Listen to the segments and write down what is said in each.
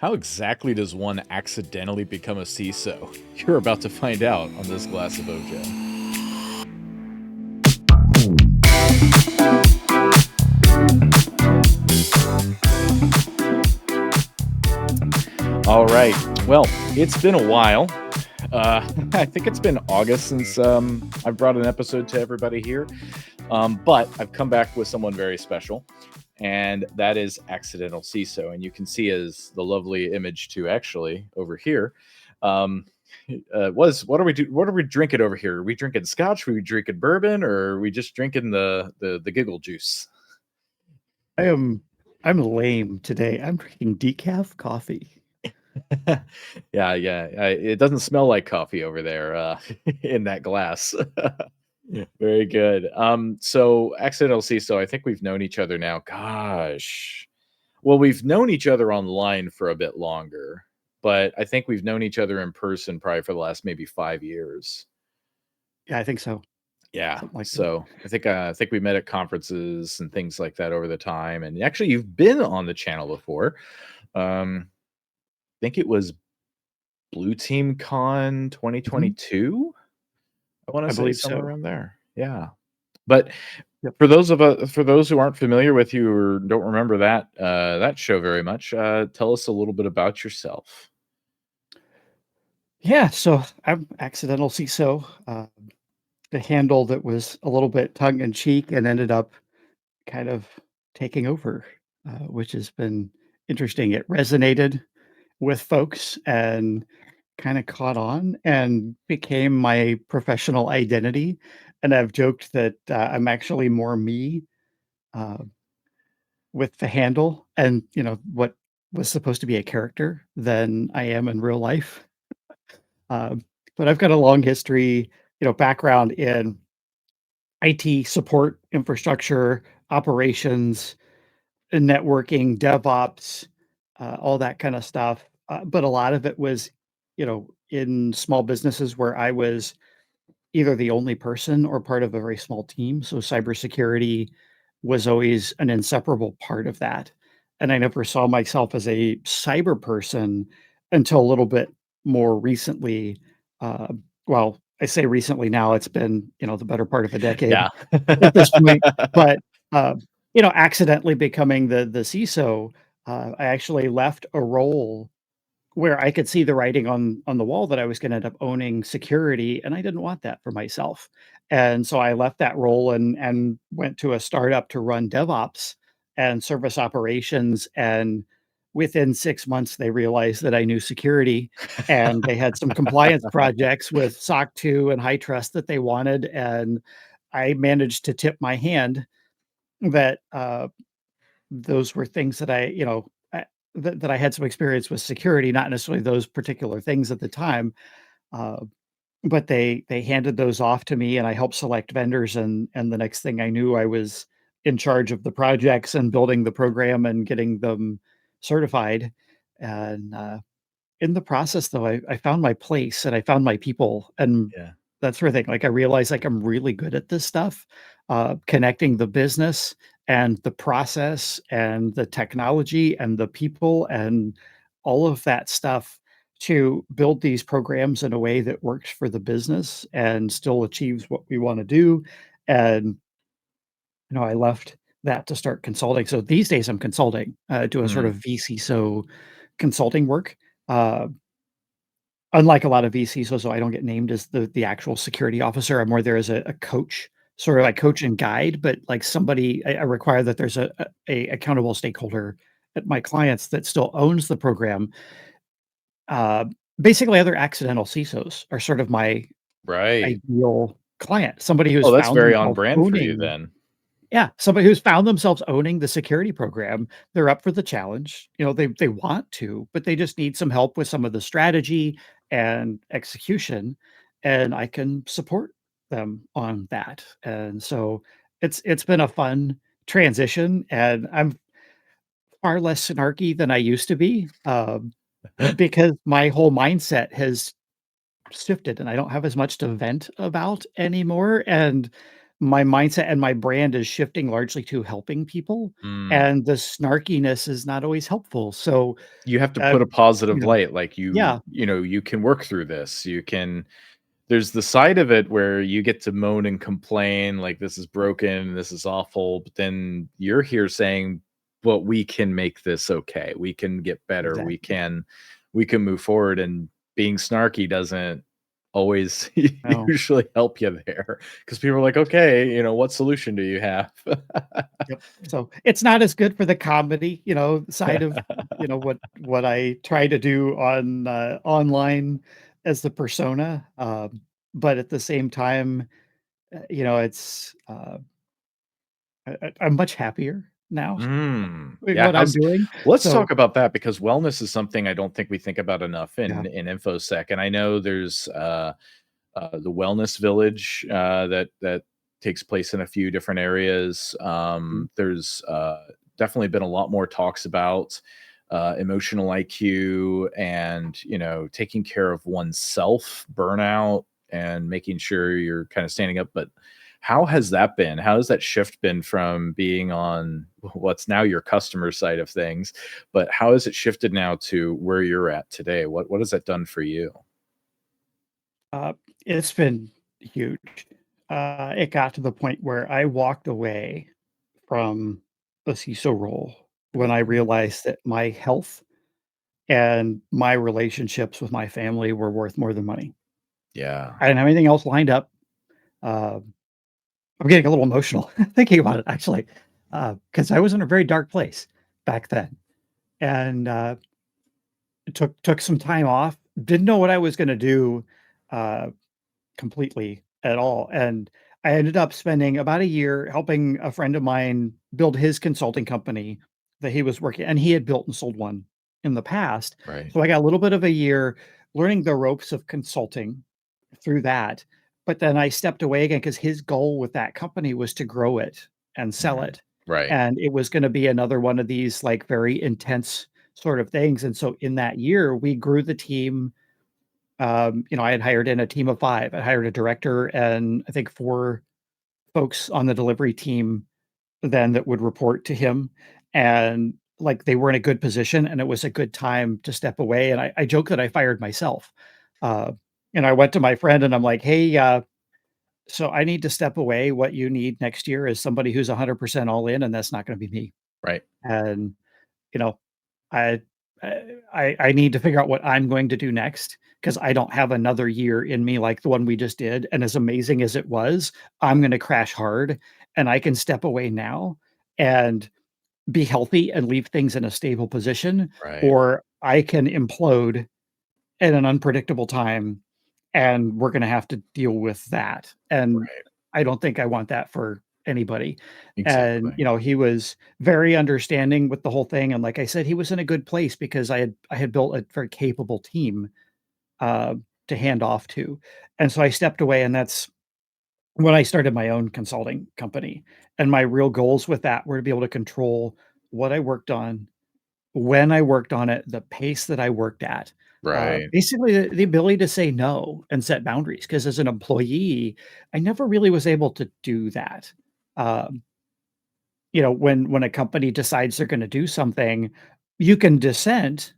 How exactly does one accidentally become a CISO? You're about to find out on this glass of OJ. All right. Well, it's been a while. I think it's been August since I've brought an episode to everybody here. But I've come back with someone very special, and that is Accidental CISO. And you can see as the lovely image too, actually, over here. Um, what are we do? What are we drinking over here? Are we drinking scotch? Are we drinking bourbon, or are we just drinking the giggle juice? I'm lame today. I'm drinking decaf coffee. Yeah. It doesn't smell like coffee over there in that glass. Yeah, very good. So Accidental CISO, I think we've known each other now. Gosh. Well, we've known each other online for a bit longer, but I think we've known each other in person probably for the last maybe 5 years. Yeah, I think so. Yeah. Something like that. So I think we met at conferences and things like that over the time. And actually, you've been on the channel before. I think it was Blue Team Con Mhm. 2022. I want to I say believe somewhere so. around there. Yeah. But Yep. for those who aren't familiar with you or don't remember that show very much, tell us a little bit about yourself. Yeah, so I'm accidental CISO. The handle that was a little bit tongue in cheek and ended up kind of taking over, which has been interesting. It resonated with folks and kind of caught on and became my professional identity. And I've joked that I'm actually more me uh, with the handle and, what was supposed to be a character than I am in real life. Um, but I've got a long history, background in IT support, infrastructure, operations, and networking, DevOps, all that kind of stuff. But a lot of it was, in small businesses where I was either the only person or part of a very small team. So cybersecurity was always an inseparable part of that. And I never saw myself as a cyber person until a little bit more recently. Uh, well, I say recently now, it's been, the better part of a decade Yeah. at this point. But, uh, accidentally becoming the CISO, I actually left a role where I could see the writing on the wall that I was gonna end up owning security, and I didn't want that for myself. And so I left that role and went to a startup to run DevOps and service operations, and within 6 months, they realized that I knew security, and they had some compliance projects with SOC 2 and high trust that they wanted, and I managed to tip my hand that, those were things that that I had some experience with security, not necessarily those particular things at the time, uh, but they handed those off to me, and I helped select vendors, and the next thing I knew, I was in charge of the projects and building the program and getting them certified, and, in the process, though, I found my place and I found my people, and Yeah. that sort of thing. Like, I realized, like, I'm really good at this stuff, connecting the business and the process and the technology and the people and all of that stuff to build these programs in a way that works for the business and still achieves what we wanna do, and, I left that to start consulting. So these days I'm consulting, doing sort Mm, of VCSO consulting work, uh unlike a lot of VCs, so I don't get named as the actual security officer. I'm more there as a coach, sort of like coach and guide, but like somebody I require that there's a accountable stakeholder at my clients that still owns the program. Uh, Basically, other accidental CISOs are sort of my right. ideal client. Somebody who's Oh, that's found very on themselves brand for you owning. then. Yeah, somebody who's found themselves owning the security program. They're up for the challenge. They want to, but they just need some help with some of the strategy and execution, and I can support them on that. And so it's been a fun transition, and I'm far less snarky than I used to be, because my whole mindset has shifted and I don't have as much to vent about anymore. And my mindset and my brand is shifting largely to helping people, Mm. and the snarkiness is not always helpful. So, You have to put a um, positive you know light, like, yeah, you can work through this, there's the side of it where you get to moan and complain, like, "This is broken, this is awful," but then you're here saying, "But we can make this okay. We can get better. exactly. We can move forward," and being snarky doesn't always No. usually help you there because people are like, "Okay, what solution do you have?" Yep. So, it's not as good for the comedy, side of, what I try to do on, online as the persona, but at the same time, it's, I'm much happier now with Yeah, what I'm how's doing. let's So talk about that because wellness is something I don't think we think about enough yeah. in InfoSec, and I know there's, the wellness village that takes place in a few different areas. Mhm. There's definitely been a lot more talks about emotional IQ and taking care of oneself, burnout, and making sure you're kind of standing up. But how has that been? How has that shift been from being on what's now your customer side of things? But how has it shifted now to where you're at today? What has that done for you? Uh, it's been huge. It got to the point where I walked away from the CISO role when I realized that my health and my relationships with my family were worth more than money. Yeah. I didn't have anything else lined up. I'm getting a little emotional thinking about it actually, because I was in a very dark place back then, and took some time off. Didn't know what I was going to do uh, completely at all, and I ended up spending about a year helping a friend of mine build his consulting company that he was working, and he had built and sold one in the past. Right. So I got a little bit of a year learning the ropes of consulting through that. But then I stepped away again because his goal with that company was to grow it and sell Mhm. it. Right. And it was going to be another one of these like very intense sort of things. And so in that year, we grew the team. I had hired in a team of 5. I hired a director and I think 4 folks on the delivery team then that would report to him. And like they were in a good position and it was a good time to step away. And I joke that I fired myself. Uh, and I went to my friend and I'm like, hey, so I need to step away. What you need next year is somebody who's 100% all in, and that's not going to be me. Right. And you know, I I need to figure out what I'm going to do next because I don't have another year in me like the one we just did. And as amazing as it was, I'm going to crash hard, and I can step away now and be healthy and leave things in a stable position, Right. or I can implode at an unpredictable time, and we're gonna have to deal with that, and Right. I don't think I want that for anybody, and, Exactly. he was very understanding with the whole thing, and like I said, he was in a good place because I had built a very capable team, uh, to hand off to, and so I stepped away, and that's when I started my own consulting company, and my real goals with that were to be able to control what I worked on, when I worked on it, the pace that I worked at, Right. basically the ability to say no and set boundaries. Because as an employee, I never really was able to do that. Um, when a company decides they're gonna do something, you can dissent,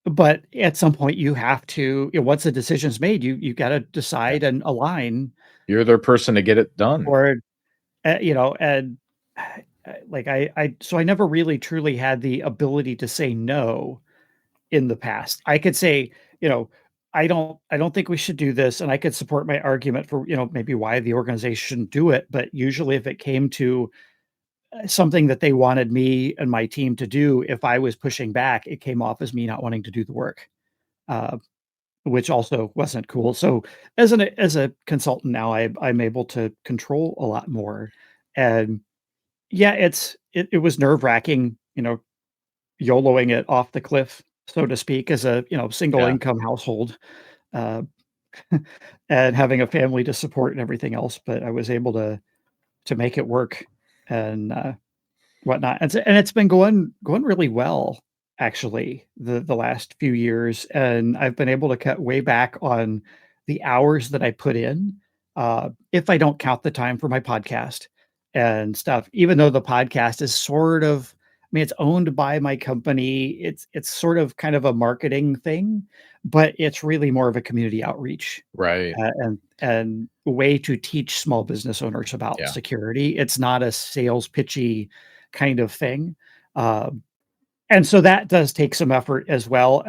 but at some point you have to once the decision's made, you gotta Yeah. decide and align You're their person to get it done. or, and, like, I never really truly had the ability to say no in the past. I could say, you know, I don't think we should do this, and I could support my argument for, maybe why the organization shouldn't do it, but usually if it came to something that they wanted me and my team to do, if I was pushing back, it came off as me not wanting to do the work, uh, which also wasn't cool. So as a consultant now, I'm able to control a lot more, and yeah, it was nerve wracking, YOLOing it off the cliff, so to speak, as a, single Yeah. income household, uh, and having a family to support and everything else, but I was able to make it work and, whatnot, and it's been going really well, actually, the last few years, and I've been able to cut way back on the hours that I put in, if I don't count the time for my podcast and stuff, even though the podcast is sort of, I mean, it's owned by my company. It's sort of kind of a marketing thing, but it's really more of a community outreach Right. and a way to teach small business owners about Yeah. security. It's not a sales pitchy kind of thing. Um, and so that does take some effort as well,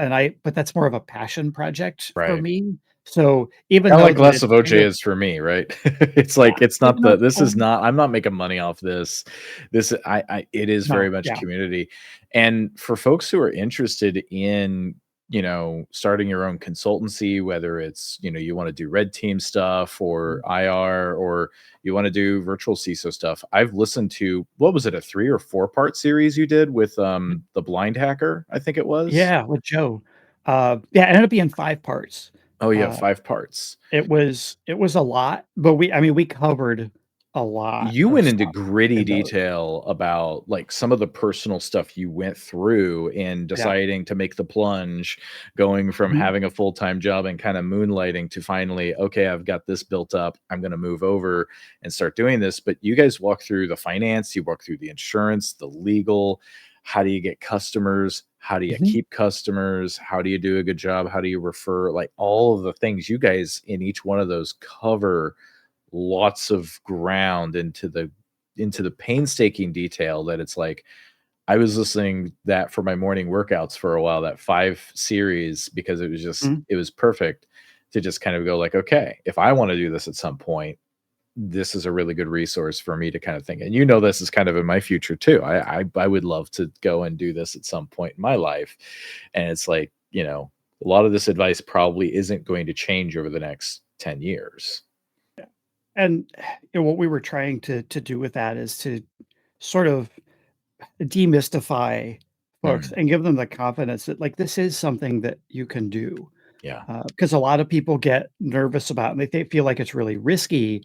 but that's more of a passion project for Right. me. So even Kinda though like that less it's of kind OJ of is for me, right? It's yeah, like, it's even not though the it's this is owned not I'm not making money off this. I it is very no, much yeah, community. And for folks who are interested in, starting your own consultancy, whether it's, you wanna do red team stuff or mm, IR or you wanna do virtual CISO stuff. I've listened to what was it, a 3 or 4-part series you did with, mhm, the blind hacker, I think it was? yeah, with Joe. Yeah, it ended up being 5 parts. Oh, yeah, Uh, 5 parts. it was a lot, but we covered a lot You of went into stuff gritty in those. detail about, like, some of the personal stuff you went through in Yeah. deciding to make the plunge, going from Mhm, having a full-time job and kinda moonlighting to finally, "Okay, I've got this built up. I'm gonna move over and start doing this." But you guys walk through the finance, you walk through the insurance, the legal, how do you get customers, how do you mhm, keep customers, how do you do a good job, how do you refer, like, all of the things you guys in each one of those cover lots of ground into the painstaking detail that it's like I was listening that for my morning workouts for a while, that 5 series, because mhm, it was perfect to just kind of go like, "Okay, if I wanna do this at some point, this is a really good resource for me to kind of think." And this is kind of in my future too. I would love to go and do this at some point in my life. And it's like, a lot of this advice probably isn't going to change over the next 10 years. and, what we were trying to do with that is to sort of demystify folks Mm, and give them the confidence that, like, this is something that you can do. yeah. Because a lot of people get nervous about and they feel like it's really risky,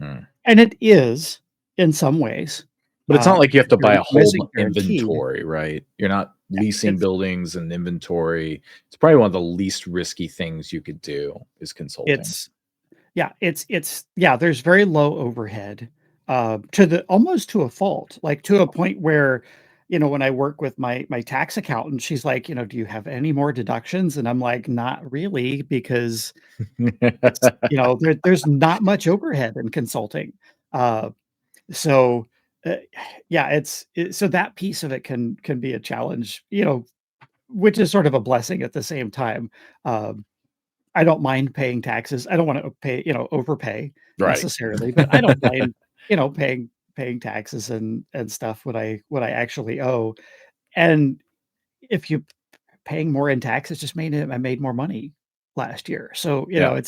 Mm. and it is in some ways, But it's not like you have because to your buy a income whole isn't guaranteed. inventory, right? You're not leasing It's buildings and inventory. It's probably one of the least risky things you could do is consulting. it's yeah, yeah, there's very low overhead, to the almost to a fault, like, to a point where, when I work with my tax accountant, she's like, "Do you have any more deductions?" And I'm like, "Not really," because there's not much overhead in consulting. Uh, so, uh, yeah, so that piece of it can be a challenge, which is sort of a blessing at the same time. Um, I don't mind paying taxes. I don't wanna pay overpay Right. necessarily, but I don't mind, paying taxes and stuff what I actually owe. And if you paying more in taxes just I made more money last year. So, Yeah.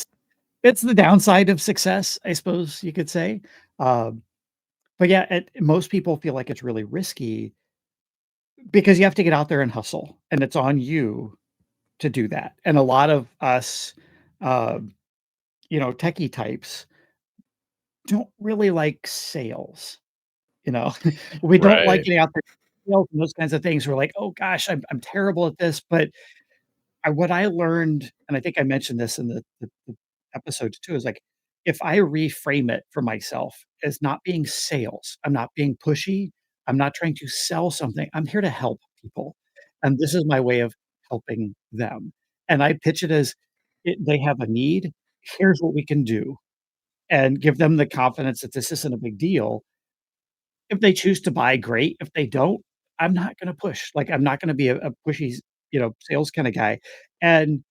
it's the downside of success, I suppose you could say. Um, but yeah, most people feel like it's really risky because you have to get out there and hustle, and it's on you to do that. And a lot of us, um, techie types don't really like sales, you know? We don't like Right. getting out there sales and those kinds of things. We're like, "Oh gosh, I'm terrible at this," but what I learned, and I think I mentioned this in the episodes too, is like, if I reframe it for myself as not being sales, I'm not being pushy, I'm not trying to sell something, I'm here to help people, and this is my way of helping them, and I pitch it as, they have a need, here's what we can do, and give them the confidence that this isn't a big deal. If they choose to buy, great. If they don't, I'm not gonna push. Like, I'm not gonna be a pushy, sales kinda guy, and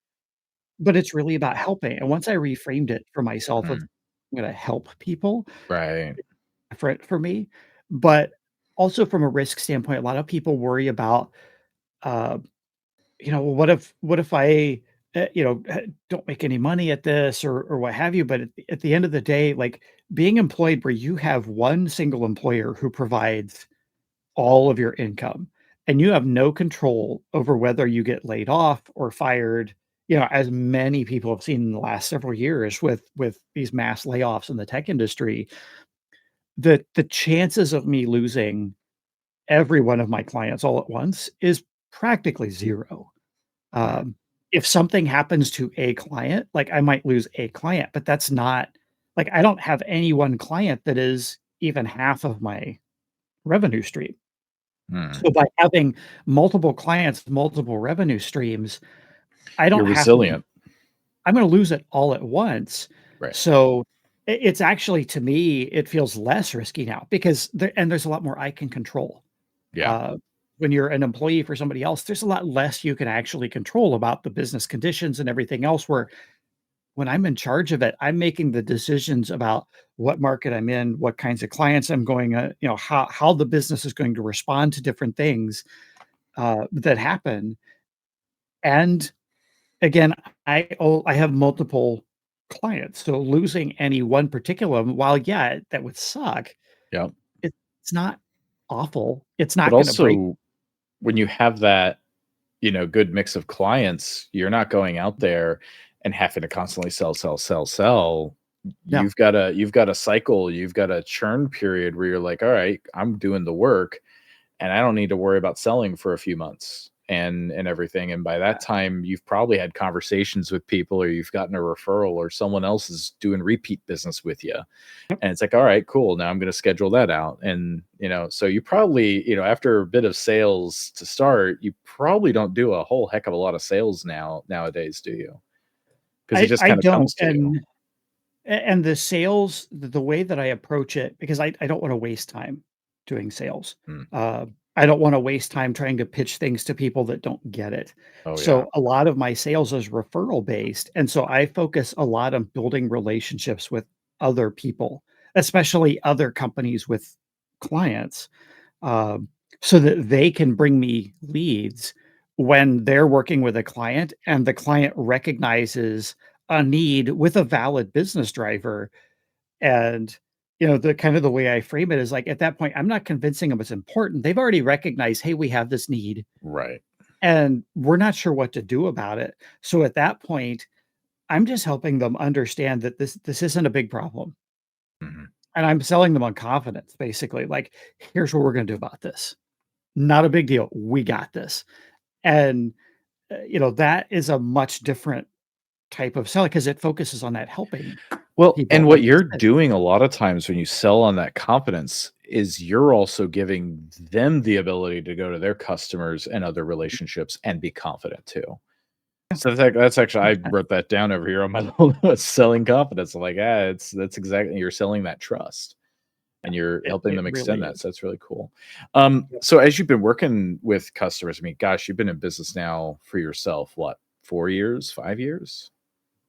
but it's really about helping, and once I reframed it for myself of, Mm. I'm gonna help people, Right. for me, but also from a risk standpoint, a lot of people worry about, uh, "Well, what if I, don't make any money at this or what have you?" But at the end of the day, like, being employed where you have one single employer who provides all of your income, and you have no control over whether you get laid off or fired, as many people have seen in the last several years with these mass layoffs in the tech industry, the chances of me losing every one of my clients all at once is practically 0. Mm. Um, if something happens to a client, like, I might lose a client, but that's not like, I don't have any one client that is even half of my revenue stream. Hmm. So by having multiple clients, multiple revenue streams, I You're don't have to resilient. I'm gonna lose it all at once. Right. So it's actually, to me, it feels less risky now because there's a lot more I can control. Yeah. Uh, when you're an employee for somebody else, there's a lot less you can actually control about the business conditions and everything else, where when I'm in charge of it, I'm making the decisions about what market I'm in, what kinds of clients I'm going, how the business is going to respond to different things, that happen. And again, I have multiple clients, so losing any one particular one, while, yeah, that would suck, Yeah. it's not awful. It's But not gonna break. also, when you have that, good mix of clients, you're not going out there and having to constantly sell, sell, sell, sell. No. You've got a cycle, you've got a churn period where you're like, all right, I'm doing the work and I don't need to worry about selling for a few months and everything. And by that time, you've probably had conversations with people, or you've gotten a referral, or someone else is doing repeat business with you. Yep. And it's like, all right, cool. Now I'm going to schedule that out. And, so you probably, after a bit of sales to start, you probably don't do a whole heck of a lot of sales nowadays, do you? Because it just I kind of don't, comes to you. and the sales, the way that I approach it, because I don't wanna waste time doing sales. Mm. Uh, I don't wanna waste time trying to pitch things to people that don't get it. Oh, yeah. So, a lot of my sales is referral based, and so I focus a lot on building relationships with other people, especially other companies with clients, um, so that they can bring me leads when they're working with a client and the client recognizes a need with a valid business driver. And, the kind of the way I frame it is like, at that point, I'm not convincing them it's important. They've already recognized, hey, we have this need Right. and we're not sure what to do about it. So at that point, I'm just helping them understand that this isn't a big problem. Mhm. And I'm selling them on confidence, basically. Like, here's what we're going to do about this. Not a big deal. We got this. And that is a much different type of selling because it focuses on that helping Well, and people, what like you you're said. doing a lot of times when you sell on that confidence is you're also giving them the ability to go to their customers and other relationships and be confident too. Yeah, So that's actually, I 100%. wrote that down over here on my little notes, selling confidence. I'm like, that's exactly, you're selling that trust and you're helping It them extend really that. is. So that's really cool. Yep. So as you've been working with customers, I mean, gosh, you've been in business now for yourself, what, 4 years, 5 years?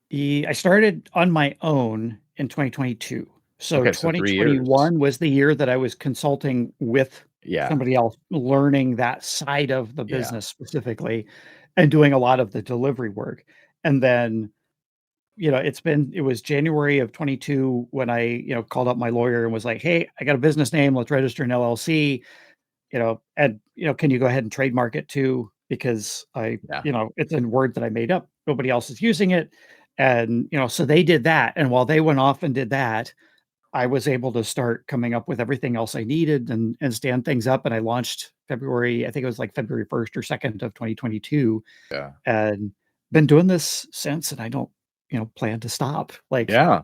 I started on my own in 2022. So Okay, so 3 years. 2021 was the year that I was consulting with Yeah, somebody else, learning that side of the yeah, business specifically and doing a lot of the delivery work. And then, it was January of 22 when I, called up my lawyer and was like, "Hey, I got a business name. Let's register an LLC. And, can you go ahead and trademark it too? Because yeah. it's a word that I made up. Nobody else is using it." And, so they did that. And while they went off and did that, I was able to start coming up with everything else I needed and stand things up. And I launched February, I think it was like February 1st or 2nd of 2022, Yeah. and been doing this since. And I don't, plan to stop. Like, Yeah.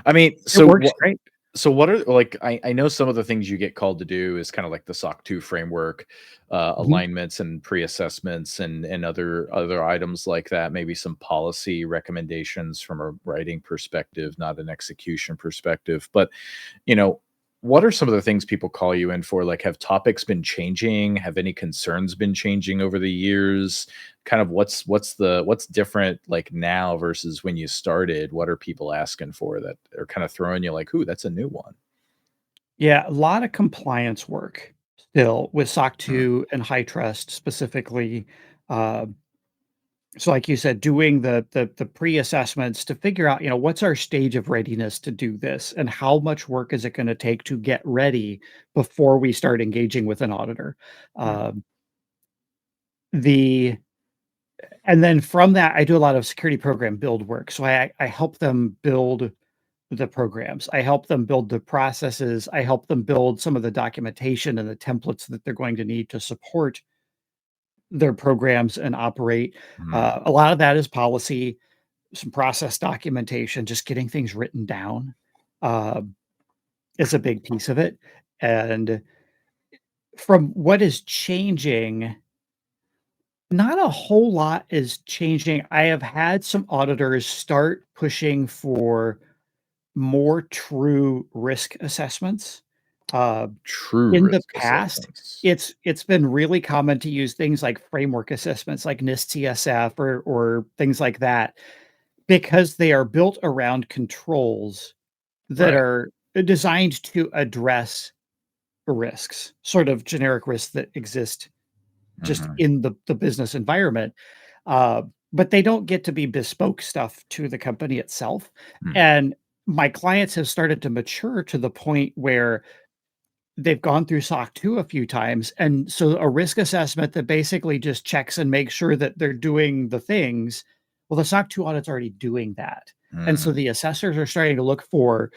I mean, it works great. what are like I know some of the things you get called to do is kind of like the SOC 2 framework, Mhm. alignments and pre-assessments and other items like that, maybe some policy recommendations from a writing perspective, not an execution perspective. But you know, what are some of the things people call you in for? Like, have topics been changing? Have any concerns been changing over the years? Kind of what's different like now versus when you started? What are people asking for that are kind of throwing you like, ooh, that's a new one? Yeah, a lot of compliance work still with SOC Mm, 2 and high trust specifically. Uh, so like you said, doing the pre-assessments to figure out, what's our stage of readiness to do this and how much work is it going to take to get ready before we start engaging with an auditor. mm, Um, the and then from that, I do a lot of security program build work. So I help them build the programs. I help them build the processes. I help them build some of the documentation and the templates that they're going to need to support their programs and operate. mm. A lot of that is policy, some process documentation, just getting things written down. um, is a big piece of it. And from what is changing, not a whole lot is changing. I have had some auditors start pushing for more true risk assessments. Uh, True in the risk past, assessments. it's been really common to use things like framework assessments like NIST CSF or things like that because they are built around controls that Right. are designed to address risks, sort of generic risks that exist just Mhm. in the business environment. Uh, but they don't get to be bespoke stuff to the company itself. Mm. And my clients have started to mature to the point where they've gone through SOC 2 a few times. And so a risk assessment that basically just checks and makes sure that they're doing the things. Well, the SOC 2 audit's already doing that. And so Mm. the assessors are starting to look for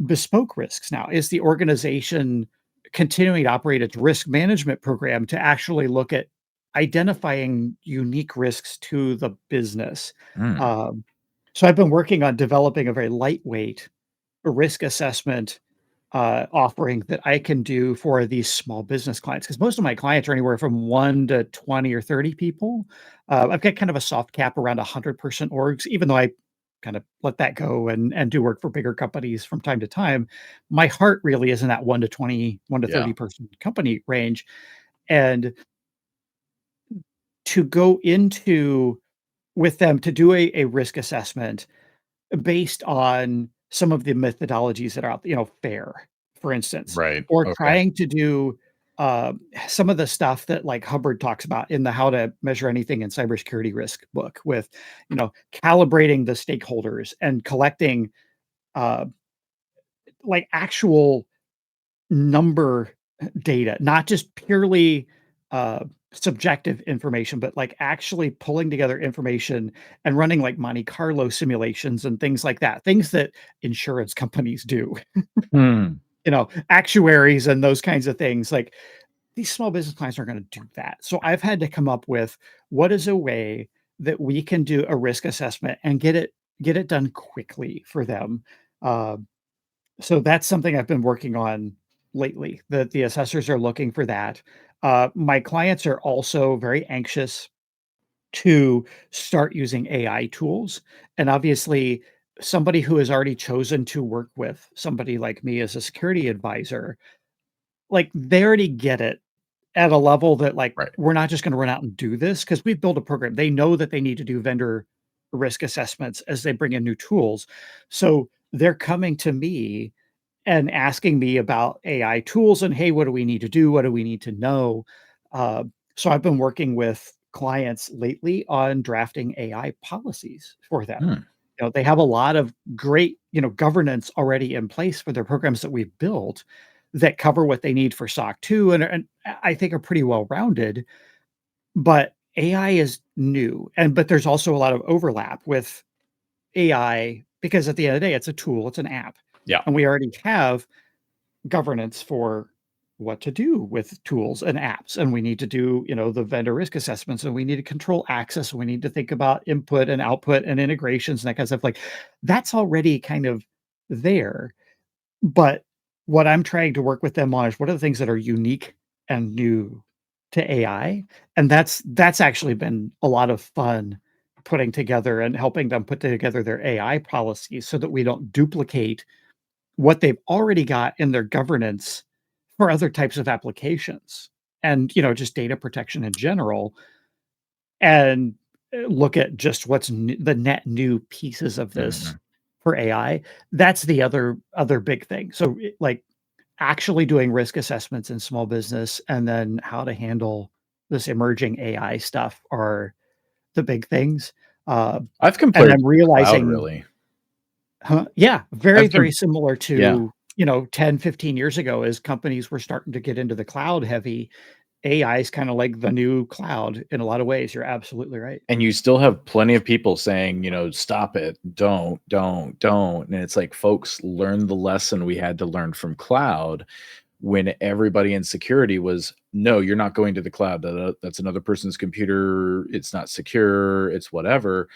bespoke risks now. Is the organization continuing to operate its risk management program to actually look at identifying unique risks to the business? Mm. Um, so I've been working on developing a very lightweight risk assessment offering that I can do for these small business clients because most of my clients are anywhere from 1 to 20 or 30 people. I've got kind of a soft cap around 100% orgs, even though I kind of let that go and do work for bigger companies from time to time. My heart really is in that 1 to 20, 1 to Yeah. 30 person company range. And to go into with them to do a risk assessment based on some of the methodologies that are out, FAIR, for instance, Right. or Okay. trying to do, some of the stuff that, like, Hubbard talks about in the How to Measure Anything in Cybersecurity Risk book with, calibrating the stakeholders and collecting, uh, like, actual number data, not just purely, subjective information, but, like, actually pulling together information and running, like, Monte Carlo simulations and things like that, things that insurance companies do, Hmm. actuaries and those kinds of things, like, these small business clients aren't gonna do that, so I've had to come up with what is a way that we can do a risk assessment and get it done quickly for them, uh so that's something I've been working on lately. The assessors are looking for that. My clients are also very anxious to start using AI tools. And obviously, somebody who has already chosen to work with somebody like me as a security advisor, like they already get it at a level that, like, Right. we're not just going to run out and do this because we've built a program. They know that they need to do vendor risk assessments as they bring in new tools. So they're coming to me and asking me about AI tools and, "Hey, what do we need to do? What do we need to know?" Uh, so I've been working with clients lately on drafting AI policies for them. Hmm. They have a lot of great, governance already in place for their programs that we've built that cover what they need for SOC 2 and I think are pretty well rounded, but AI is new, but there's also a lot of overlap with AI because at the end of the day, it's a tool, it's an app, Yeah. and we already have governance for what to do with tools and apps. And we need to do, the vendor risk assessments and we need to control access. And we need to think about input and output and integrations and that kind of stuff. Like that's already kind of there. But what I'm trying to work with them on is what are the things that are unique and new to AI. And that's actually been a lot of fun putting together and helping them put together their AI policies so that we don't duplicate what they've already got in their governance for other types of applications and, just data protection in general and look at just what's the net new pieces of this Mhm. for AI. That's the other big thing. So like actually doing risk assessments in small business and then how to handle this emerging AI stuff are the big things. Uh, I've and compared I'm to the cloud realizing really. Huh, yeah, very, I've very com similar Yeah. to, 10, 15 years ago as companies were starting to get into the cloud heavy. AI is kinda like the new cloud in a lot of ways. You're absolutely right. And you still have plenty of people saying, "Stop it. Don't." And it's like, folks, learn the lesson we had to learn from cloud when everybody in security was, "No, you're not going to the cloud. That's another person's computer. It's not secure. It's whatever."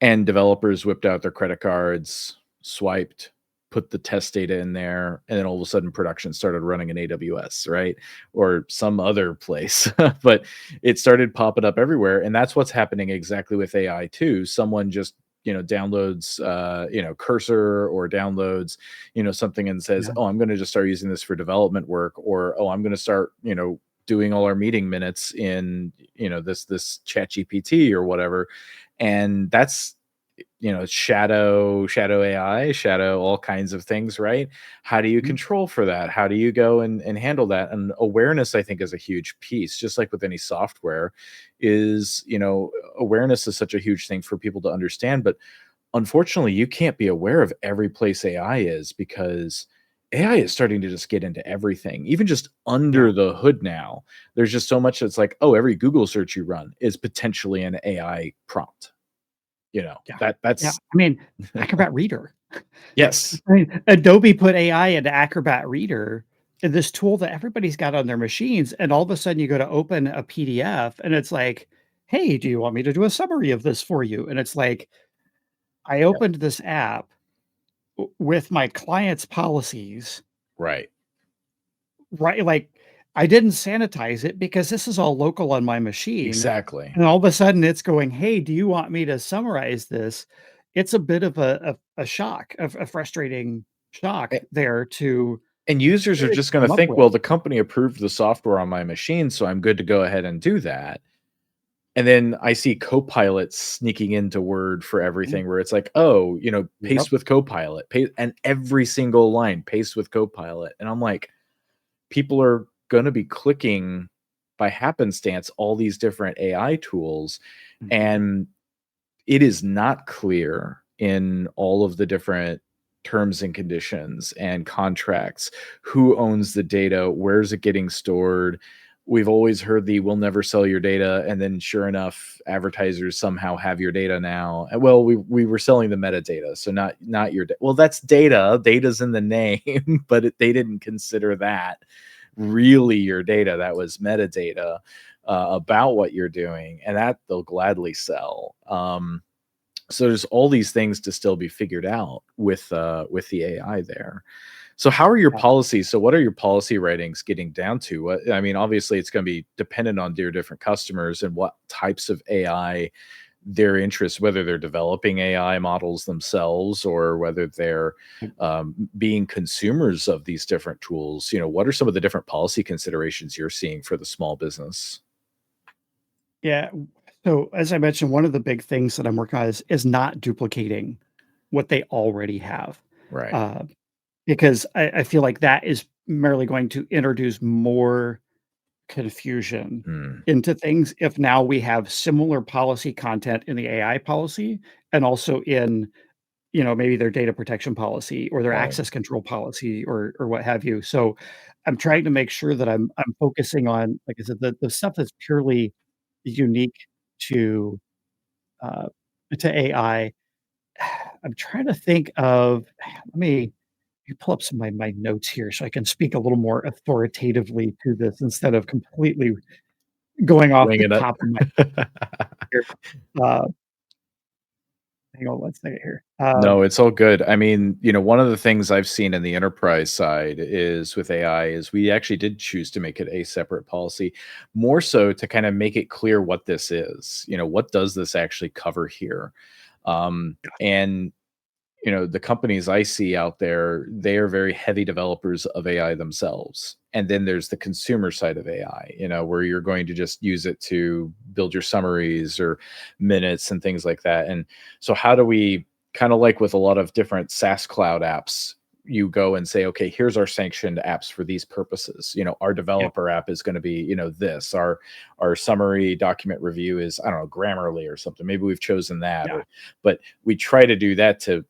And developers whipped out their credit cards, swiped, put the test data in there, and then all of a sudden production started running in AWS, right? Or some other place. But it started popping up everywhere. And that's what's happening exactly with AI too. Someone just downloads cursor, or downloads something and says, Yeah. oh, I'm going to just start using this for development work, or oh, I'm going to start doing all our meeting minutes in this chat GPT or whatever. And that's shadow AI, shadow all kinds of things, right? How do you Mhm. control for that? How do you go and handle that? And awareness, I think, is a huge piece. Just like with any software, is awareness is such a huge thing for people to understand. But unfortunately, you can't be aware of every place AI is, because AI is starting to just get into everything, even just Yeah. under the hood now. There's just so much that's like, oh, every Google search you run is potentially an AI prompt. Yeah. Yeah. That's I mean, Acrobat Reader. yes. I mean, Adobe put AI into Acrobat Reader, this tool that everybody's got on their machines, and all of a sudden you go to open a PDF and it's like, "Hey, do you want me to do a summary of this for you?" And it's like, I Yep. opened this app with my client's policies, Right. right? Like, I didn't sanitize it because this is all local on my machine. Exactly. And all of a sudden it's going, "Hey, do you want me to summarize this?" It's a bit of a shock, a frustrating shock A- there to And users are just going to come up think, with. well, the company approved the software on my machine, so I'm good to go ahead and do that. And then I see Copilot sneaking into Word for Mm, everything, where it's like, oh, yep. paste with Copilot, and every single line, paste with Copilot. And I'm like, people are going to be clicking by happenstance all these different AI tools. Mhm. And it is not clear in all of the different terms and conditions and contracts who owns the data, where's it getting stored. We've always heard the "we'll never sell your data," and then sure enough, advertisers somehow have your data now. And well, we were selling the metadata, so not your well, that's data. Data's in the name, but they didn't consider that really your data. That was metadata about what you're doing, and that they'll gladly sell. So there's all these things to still be figured out with the AI there. So how are your Yeah. policies? So what are your policy writings getting down to? What, I mean, obviously it's going to be dependent on their different customers and what types of AI their interests, whether they're developing AI models themselves or whether they're being consumers of these different tools. What are some of the different policy considerations you're seeing for the small business? Yeah. So as I mentioned, one of the big things that I'm working on is not duplicating what they already have. Right. Uh, because I feel like that is merely going to introduce more confusion Hmm. into things if now we have similar policy content in the AI policy and also in, maybe their data protection policy or their Right. access control policy or what have you. So I'm trying to make sure that I'm focusing on, like I said, the stuff that's purely unique to uh, to AI. I'm trying to think of. Let me pull up some of my notes here so I can speak a little more authoritatively to this instead of completely going off Wing the it up. top of my head. Uh, Hang on one second here. No, it's all good. I mean, one of the things I've seen in the enterprise side is with AI is we actually did choose to make it a separate policy, more so to kind of make it clear what this is. What does this actually cover here? And the companies I see out there, they are very heavy developers of AI themselves. And then there's the consumer side of AI, where you're going to just use it to build your summaries or minutes and things like that. And so, how do we kind of like with a lot of different SaaS cloud apps? You go and say, okay, here's our sanctioned apps for these purposes. Our Yeah, developer app is going to be, this. Our summary document review is, I don't know, Grammarly or something. Maybe we've chosen that, yeah, or but we try to do that to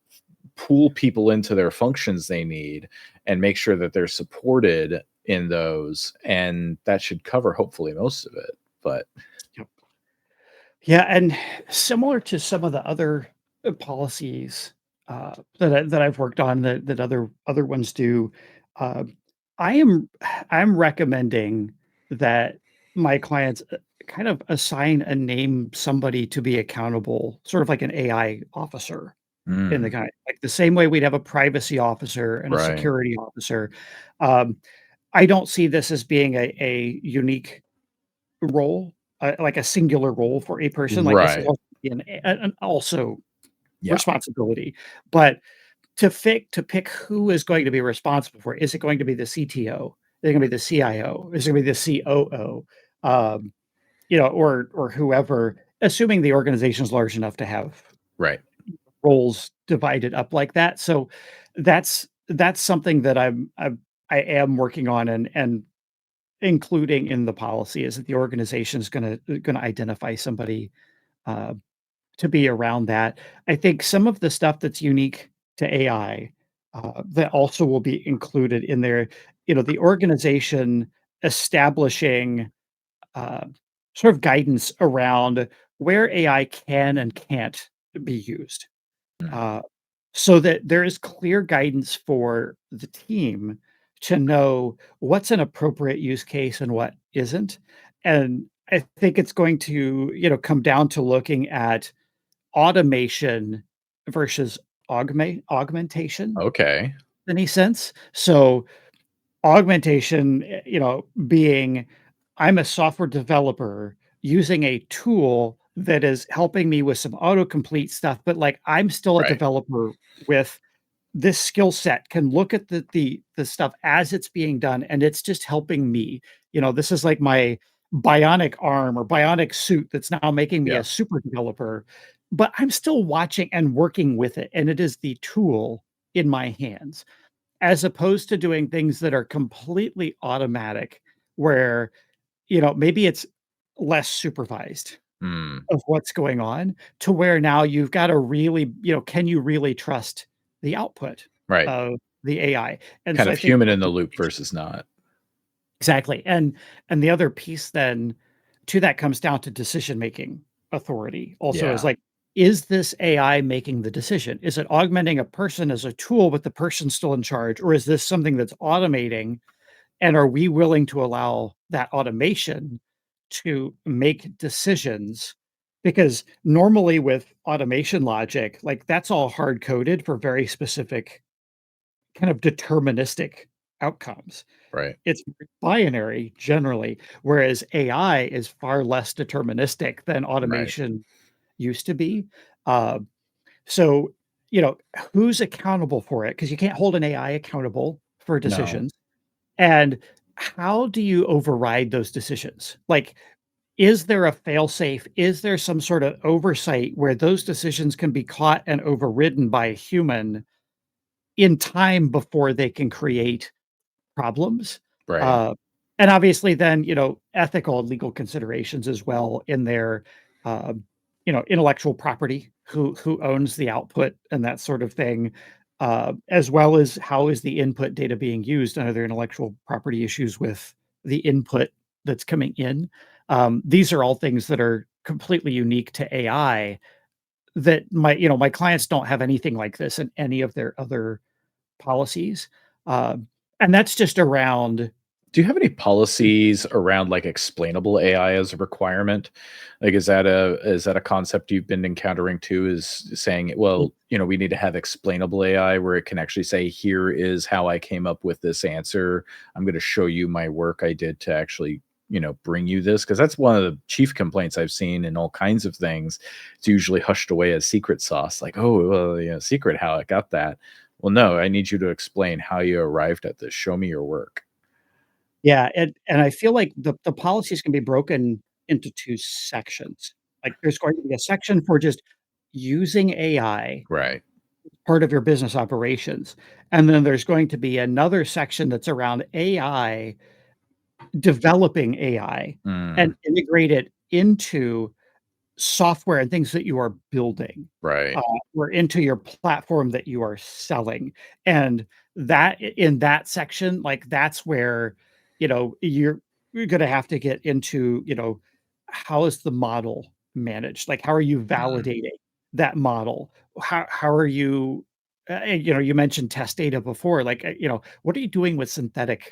pull people into their functions they need and make sure that they're supported in those, and that should cover hopefully most of it. But yep. Yeah, and similar to some of the other, policies, that I've worked on that other ones do, uh, I am I'm recommending that my clients, kind of assign a name somebody to be accountable, sort of like an AI officer. in the Mm, kind like the same way we'd have a privacy officer and a right. security officer. Um, I don't see this as being a unique role, like a singular role for a person. Like this is Right. also an also Yeah. responsibility, but to pick who is going to be responsible for it. Is it going to be the CTO? Is it gonna be the CIO? Is it gonna be the COO? Um, or whoever, assuming the organization is large enough to have Right. roles divided up like that. So that's something that I am working on and including in the policy is that the organization is gonna identify somebody uh, to be around that. I think some of the stuff that's unique to AI, that also will be included in there, the organization establishing, uh, sort of guidance around where AI can and can't be used, Mm, uh, so that there is clear guidance for the team to know what's an appropriate use case and what isn't. And I think it's going to, come down to looking at automation versus augmentation okay. in any sense. So augmentation, being I'm a software developer using a tool that is helping me with some autocomplete stuff, but like I'm still a Right. developer with this skill set, can look at the stuff as it's being done, and it's just helping me. This is like my bionic arm or bionic suit that's now making me Yeah. a super developer, but I'm still watching and working with it, and it is the tool in my hands, as opposed to doing things that are completely automatic, where, maybe it's less supervised Mm, of what's going on, to where now you've gotta really, can you really trust the output right. of the AI? And Kind so I of think human in the loop versus not. exactly, and the other piece then to that comes down to decision-making authority. Also is Yeah. like, is this AI making the decision? Is it augmenting a person as a tool, but the person's still in charge? Or is this something that's automating, and are we willing to allow that automation to make decisions? Because normally with automation logic, like that's all hard coded for very specific kind of deterministic outcomes. Right. It's binary generally, whereas AI is far less deterministic than Right. automation used to be. Uh, so, you know, who's accountable for it? Because you can't hold an AI accountable for No. decisions. And how do you override those decisions? Like, is there a fail-safe? Is there some sort of oversight where those decisions can be caught and overridden by a human in time before they can create problems? Right. Uh, and obviously then, ethical and legal considerations as well in their, intellectual property, who owns the output and that sort of thing, as well as how is the input data being used, and are there intellectual property issues with the input that's coming in? These are all things that are completely unique to AI that my clients don't have anything like this in any of their other policies. Um, and that's just around. Do you have any policies around like explainable AI as a requirement? Like, is that a concept you've been encountering too? Is saying, well, we need to have explainable AI where it can actually say, here is how I came up with this answer. I'm going to show you my work I did to actually, bring you this. Cause that's one of the chief complaints I've seen in all kinds of things. It's usually hushed away as secret sauce, like, oh, well, secret how I got that. Well, no, I need you to explain how you arrived at this. Show me your work. Yeah, and I feel like the policies can be broken into 2 sections. Like, there's going to be a section for just using AI, Right. part of your business operations, and then there's going to be another section that's around AI, developing AI, and Mm, integrate it into software and things that you are building, uh, right. or into your platform that you are selling. And that in that section, like that's where, you're gonna have to get into, how is the model managed? Like, how are you Mm, validating that model? How are you, you mentioned test data before, like, what are you doing with synthetic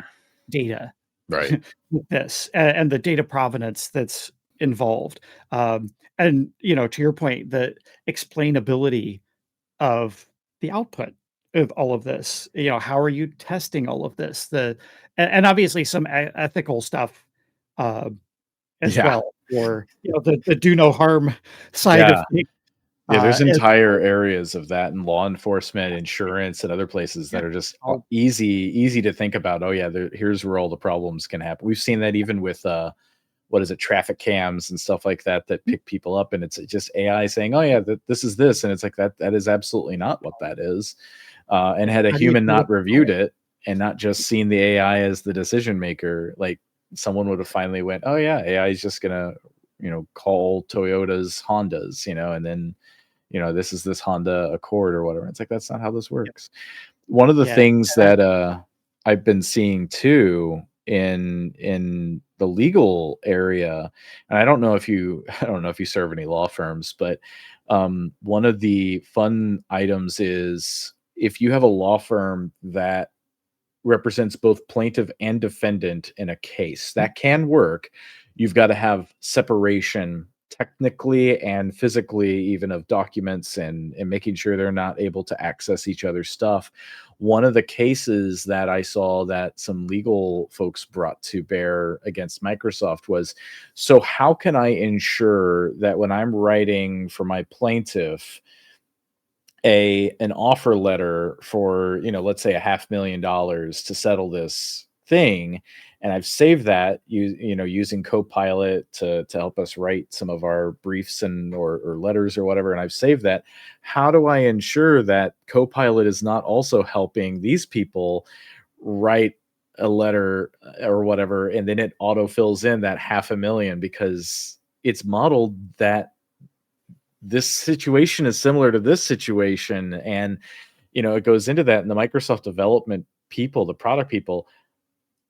data right. with this, and the data provenance that's involved? And, to your point, the explainability of the output of all of this. How are you testing all of this? And obviously some ethical stuff uh, as Yeah. well, or the do no harm side of Yeah. things. Yeah, there's As entire areas of that in law enforcement, insurance, and other places yeah, that are just all easy to think about. Oh yeah, here's where all the problems can happen. We've seen that even with what is it, traffic cams and stuff like that that pick people up, and it's just AI saying, "Oh yeah, this is this," and it's like that is absolutely not what that is. And had a how do you human tell not them? reviewed it and not just seen the AI as the decision maker, like someone would have finally went, "Oh yeah, AI is just gonna call Toyota's Hondas," and then this is this Honda Accord or whatever. It's like that's not how this Yeah, works. One of the yeah, things that I've been seeing too in the legal area, and I don't know if you serve any law firms, but one of the fun items is if you have a law firm that represents both plaintiff and defendant in a case. That can work. You've got to have separation technically and physically, even of documents and making sure they're not able to access each other's stuff. One of the cases that I saw that some legal folks brought to bear against Microsoft was, so how can I ensure that when I'm writing for my plaintiff an offer letter for, let's say $500,000 to settle this thing, and I've saved that using Copilot to help us write some of our briefs and or letters or whatever, and I've saved that. How do I ensure that Copilot is not also helping these people write a letter or whatever, and then it auto fills in that 500,000 because it's modeled that this situation is similar to this situation, and it goes into that. And the Microsoft development people, the product people,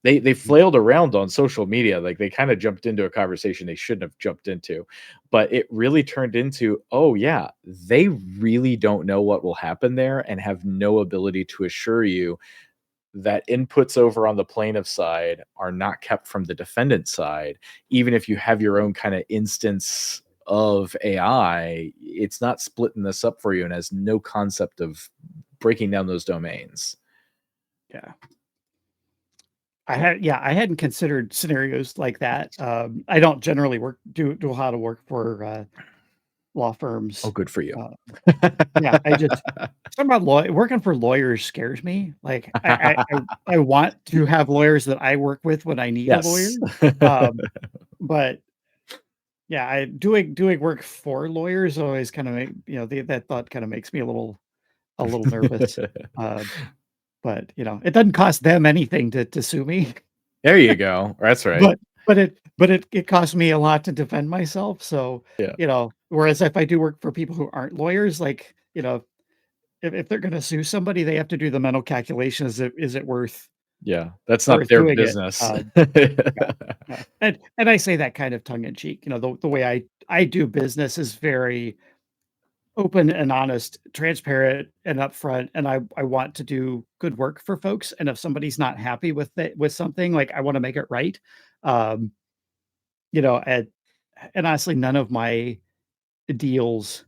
they flailed around on social media, like they kind of jumped into a conversation they shouldn't have jumped into, but it really turned into, oh yeah, they really don't know what will happen there and have no ability to assure you that inputs over on the plaintiff side are not kept from the defendant side. Even if you have your own kind of instance of AI, it's not splitting this up for you and has no concept of breaking down those domains. yeah. I hadn't considered scenarios like that. I don't generally do a lot of work for law Oh, firms. good for you. Uh, yeah, I just something about working for lawyers scares me. Like I want to have lawyers that I work with when I need a lawyer. Yes. Um, but yeah, I doing work for lawyers always kind of that thought kind of makes me a little nervous. Uh, but it doesn't cost them anything to sue me. There you go. That's right. But it costs me a lot to defend myself, so, Yeah. whereas if I do work for people who aren't lawyers, like, if they're gonna sue somebody, they have to do the mental calculation, is it Yeah. That's not worth their doing it? business. Yeah, yeah, and I say that kind of tongue in cheek, the way I do business is very open and honest, transparent and upfront, and I want to do good work for folks, and if somebody's not happy with something, like, I wanna make it right. Um, you know, and and honestly, none of my deals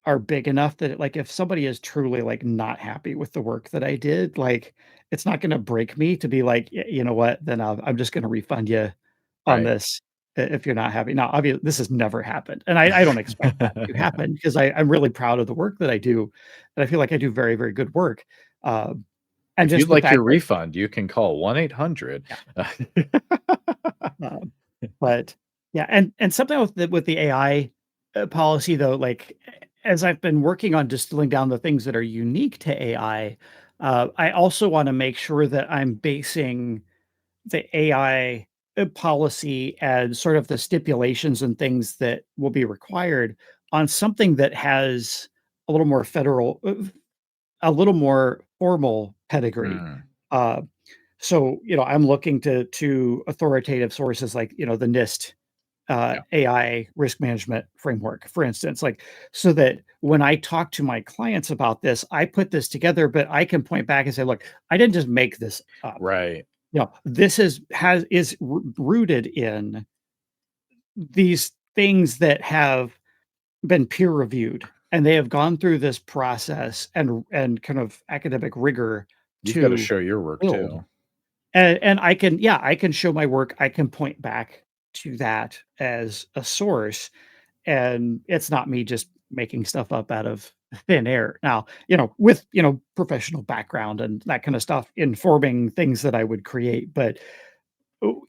are big enough that, like, if somebody is truly, like, not happy with the work that I did, like, it's not gonna break me to be like, You know what? Then I'm just gonna refund you on Right. this if you're not happy." Now, obviously, this has never happened, and I don't expect that to happen because I'm really proud of the work that I do, and I feel like I do very, very good work. Um, and If you'd just the like your fact that refund, you can call 1-800. yeah, um, but yeah, and something with the AI policy though, like as I've been working on distilling down the things that are unique to AI, I also want to make sure that I'm basing the AI policy and sort of the stipulations and things that will be required on something that has a little more a little more formal pedigree. Mm, Uh, so, I'm looking to authoritative sources like, the NIST yeah. AI risk management framework, for instance, like so that when I talk to my clients about this, I put this together, but I can point back and say, look, I didn't just make this up. Right. This is rooted in these things that have been peer reviewed. and they have gone through this process and kind of academic rigor You've got to to show your work build. too. And I can, yeah, I can show my work. I can point back to that as a source, and it's not me just making stuff up out of thin air. Now, with, professional background and that kind of stuff informing things that I would create, but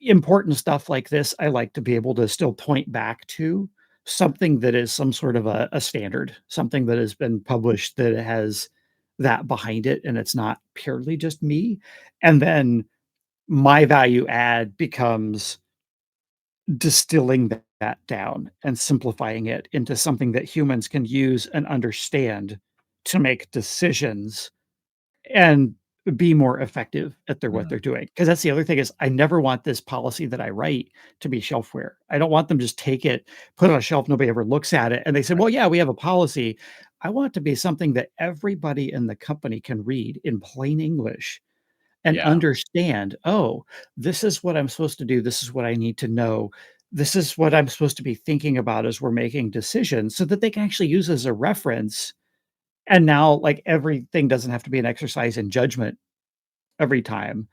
important stuff like this, I like to be able to still point back to something that is some sort of a standard, something that has been published that has that behind it, and it's not purely just me. And then my value add becomes distilling that down and simplifying it into something that humans can use and understand to make decisions and be more effective at what they're Mm, doing. Because that's the other thing is I never want this policy that I write to be shelfware. I don't want them just take it, put it on a shelf, nobody ever looks at it, and they say, right. "Well, yeah, we have a policy." I want it to be something that everybody in the company can read in plain English and Yeah. understand, "Oh, this is what I'm supposed to do. This is what I need to know. This is what I'm supposed to be thinking about as we're making decisions," so that they can actually use as a reference. And now, like, everything doesn't have to be an exercise in judgment every time.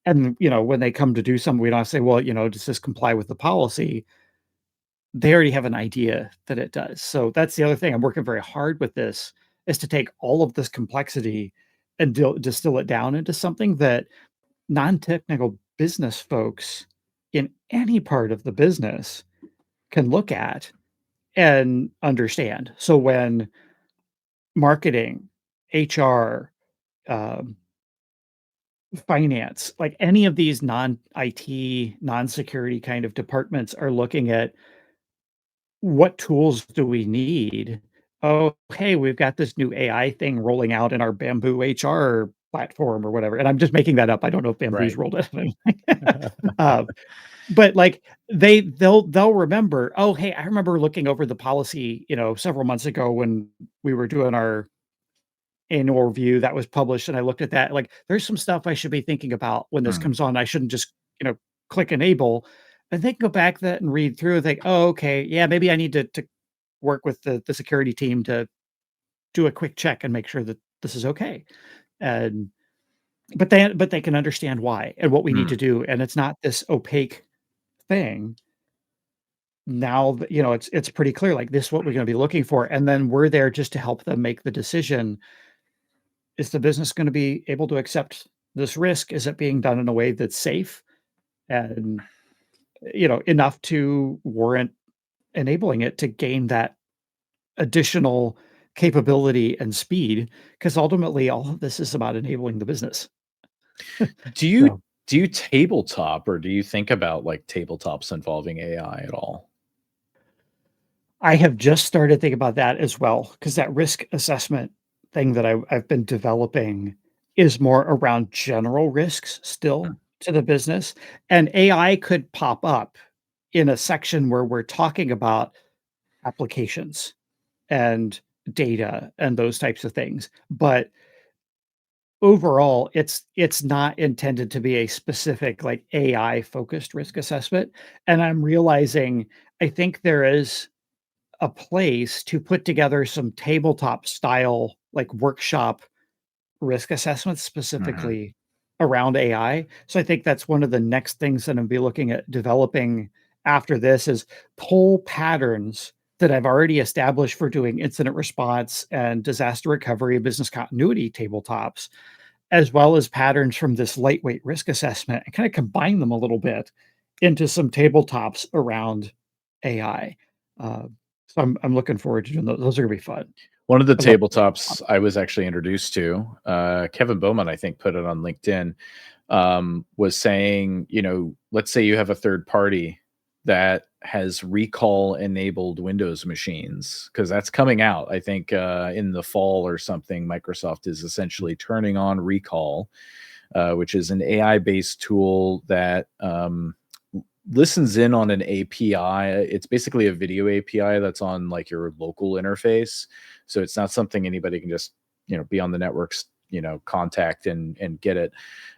And, when they come to do something, we don't have to say, "Well, does this comply with the policy?" They already have an idea that it does. So that's the other thing. I'm working very hard with this is to take all of this complexity and distill it down into something that non-technical business folks in any part of the business can look at and understand. So when marketing, HR, um, finance, like any of these non-IT, non-security kind of departments are looking at what tools do we need? Oh, hey, we've got this new AI thing rolling out in our Bamboo HR platform or whatever. And I'm just making that up. I don't know if Bamboo's Right. rolled it. uh, but like they'll remember, oh, hey, I remember looking over the policy, several months ago when we were doing our annual review that was published, and I looked at that, like, there's some stuff I should be thinking about when this Mm, comes on. I shouldn't just, click enable, and then go back that and read through and think, "Oh, okay, yeah, maybe I need to work with the security team to do a quick check and make sure that this is okay." And but they can understand why and what we need mm. to do, and it's not this opaque thing. Now that, it's pretty clear, like, this is what we're gonna be looking for, and then we're there just to help them make the decision. Is the business gonna be able to accept this risk? Is it being done in a way that's safe and, enough to warrant enabling it to gain that additional capability and speed? Because ultimately, all of this is about enabling the business. Do you So, do you tabletop or do you think about like tabletops involving AI at all? I have just started thinking about that as well, because that risk assessment thing that I've been developing is more around general risks Mm, still to the business, and AI could pop up in a section where we're talking about applications and data and those types of things. But overall, it's not intended to be a specific like AI focused risk assessment. And I'm realizing I think there is a place to put together some tabletop style like workshop risk assessments mhm. specifically around AI. So I think that's one of the next things that I'm be looking at developing after this is pull patterns that I've already established for doing incident response and disaster recovery and business continuity tabletops, as well as patterns from this lightweight risk assessment and kind of combine them a little bit into some tabletops around AI. Uh, so I'm looking forward to doing those. Those are gonna be fun. One of the I love tabletops I was actually introduced to, Kevin Bowman, I think, put it on LinkedIn, was saying, let's say you have a third party that has recall enabled Windows machines, because that's coming out. I think in the fall or something, Microsoft is essentially turning on recall, which is an AI based tool that listens in on an API. It's basically a video API that's on like your local interface. So it's not something anybody can just, be on the networks, contact and get it.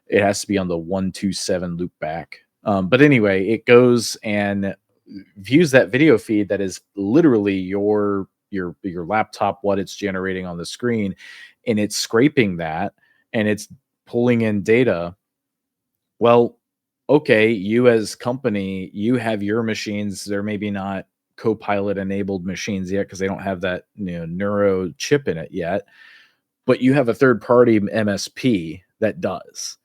It has to be on the 127 loop back. But anyway, it goes and views that video feed that is literally your, your laptop, what it's generating on the screen, and it's scraping that and it's pulling in data. Well, okay, you as company, you have your machines. They're maybe not Copilot enabled machines yet because they don't have that neuro chip in it yet, but you have a third party MSP that does,